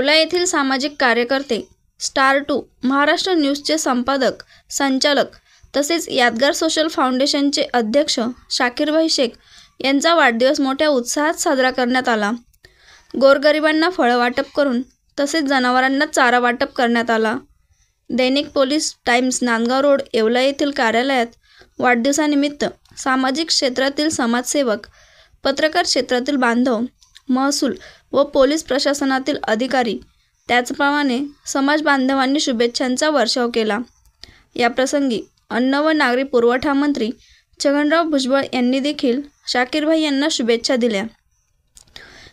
येवला येथील सामाजिक कार्यकर्ते, स्टार 2 महाराष्ट्र न्यूजचे संपादक, संचालक तसेच यादगार सोशल फाउंडेशनचे अध्यक्ष शाकीरभाई शेख यांचा वाढदिवस मोठ्या उत्साहात साजरा करण्यात आला। गोरगरिबांना फळं वाटप करून तसेच जनावरांना चारा वाटप करण्यात आला। दैनिक police times Nandgaon road Yeola येथील कार्यालयात वाढदिवसानिमित्त सामाजिक क्षेत्रातील समाजसेवक, पत्रकार क्षेत्रातील बांधव, महसूल व पोलीस प्रशासनातील अधिकारी, त्याचप्रमाणे समाज बांधवांनी शुभेच्छांचा वर्षाव केला। या प्रसंगी अन्न व नागरी पुरवठा मंत्री छगनराव भुजबळ यांनी देखील शाकीरभाई यांना शुभेच्छा दिल्या।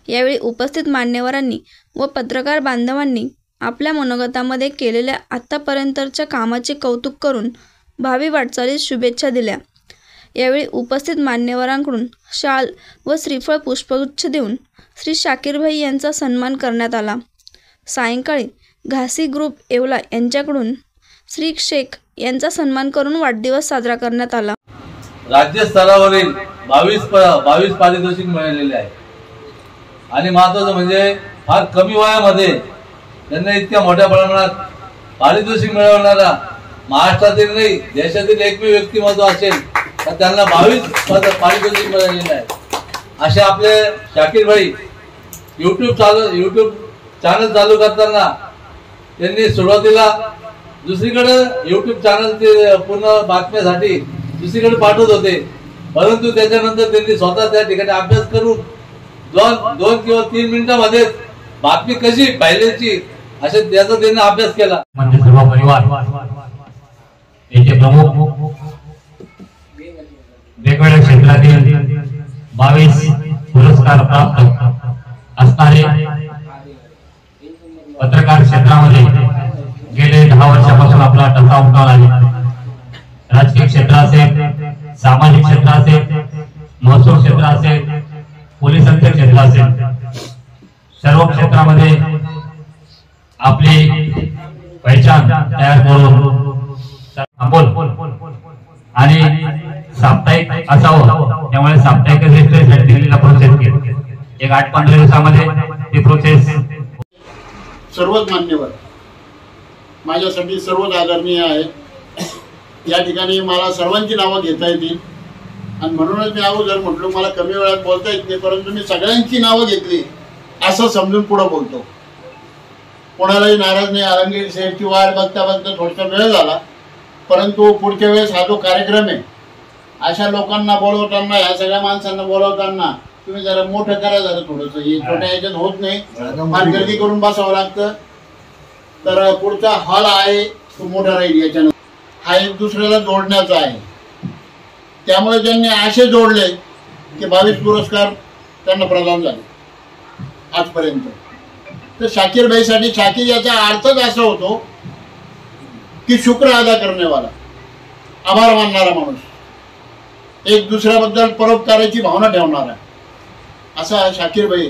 यावेळी उपस्थित मान्यवरांनी व पत्रकार बांधवांनी आपल्या मनोगतामध्ये केलेल्या आतापर्यंतच्या कामाचे कौतुक करून भावी वाटचालीस शुभेच्छा दिल्या। यावेळी उपस्थित मान्यवरांकडून शाल व श्रीफळ पुष्पगुच्छ देऊन श्री शाकीरभाई यांचा सन्मान करण्यात आला। सायंकाळी घासी ग्रुप येवला यांच्याकडून श्री शेख यांचा सन्मान करून वाढदिवस साजरा करण्यात आला। राज्य स्तरावरील 22 पारितोषिक मिळालेले आहे आणि महत्त्वाचं म्हणजे फार कमी वयामध्ये त्यांना इतक्या मोठ्या प्रमाणात पारितोषिक मिळवणारा महाराष्ट्रातील नाही देशातील एकमेव व्यक्तिमत्व असेल तर त्यांना 22 पारितोषिक मिळालेले आहे। असे आपले शाकीरभाई यूट्यूब चॅनल चालू करताना त्यांनी सुरुवातीला दुसरीकडे यूट्यूब चॅनल पूर्ण बातम्यासाठी दुसरीकडे पाठवत होते, परंतु त्याच्यानंतर त्यांनी स्वतः त्या ठिकाणी अभ्यास करून 2 किंवा 3 मिनिटांमध्ये बातमी कशी पाहिल्याची असे त्याचा त्यांनी अभ्यास केला। म्हणजे सर्व परिवार याचे प्रमुख वेगवेगळ्या क्षेत्रातील 22 पुरस्कार प्राप्त असणारे पत्रकार क्षेत्रामध्ये गेले 10 वर्षापासून आपला ठसा उमटवला आहे। राजकीय क्षेत्र असेल, सामाजिक क्षेत्र असेल, महसूल क्षेत्र असेल, पोलिसांचे क्षेत्र असेल, सर्व क्षेत्रामध्ये आपली पहिचान तयार करून आणि साप्ताहिक असावं, त्यामुळे साप्ताहिक दिलेला प्रोसेस केली। एक 8-15 दिवसामध्ये ती प्रोसेस सर्वच मान्यवर माझ्यासाठी सर्वच आदरणीय आहे। या ठिकाणी मला सर्वांची नावं घेता येतील आणि म्हणूनच मी अगोदर म्हटलो मला कमी वेळात बोलता येत नाही, परंतु मी सगळ्यांची नावं घेतली असं समजून पुढे बोलतो। कोणालाही नाराज नाही। आलमगीर साहेबची वाट बघता बघता थोडासा वेळ झाला, परंतु पुढच्या वेळेस हा जो कार्यक्रम आहे अशा लोकांना बोलवताना, या सगळ्या माणसांना बोलवताना तुम्ही जरा मोठं करा, जरा थोडंसं हे छोट्या ह्याच्यात होत नाही, फार गर्दी करून बसावं लागतं। तर पुढचा हॉल आहे तो मोठा राहील, याच्यानं हा एक दुसऱ्याला जोडण्याचा आहे। त्यामुळे त्यांनी असे जोडले की 22 पुरस्कार त्यांना प्रदान झाले आजपर्यंत। तर शाकीरभाईसाठी शाकीर याचा अर्थच असा होतो की शुक्र अदा करण्यावाला, आभार मानणारा माणूस, एक दुसऱ्याबद्दल परोपकाराची भावना ठेवणारा, असा शाकीरभाई